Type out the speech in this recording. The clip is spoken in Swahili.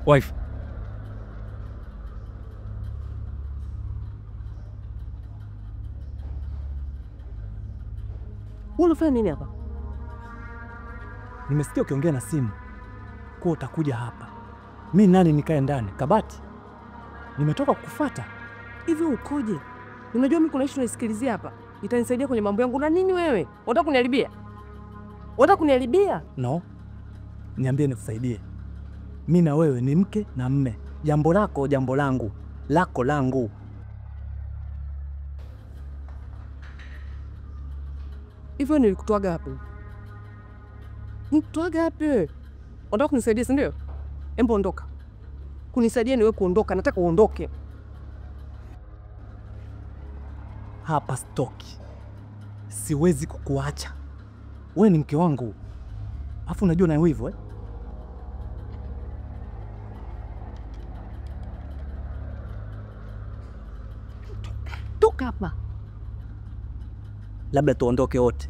Wife. Unafanya nini hapa? Nimesikia ukiongea na simu kwa utakuja hapa. Mimi nani nikae ndani? Kabati? Nimetoka kukufuata. Hivi ukoje? Unajua mimi kuna issue naisikilizia hapa. Itanisaidia kwenye mambo yangu. Na nini wewe? Unataka kuniharibia? Unataka kuniharibia? No. Niambie nikusaidie. Mimi na wewe ni mke na mme. Jambo lako jambo langu, lako langu. Hivyo nilikutoaga hapo. Nikutoaga hapo. Unataka kunisaidia, si ndio? Embo ondoka. Kunisaidia ni wewe kuondoka, nataka uondoke. Hapa stoki. Siwezi kukuacha. Wewe ni mke wangu. Afu unajua na hivyo Toka hapa. Labda tuondoke wote.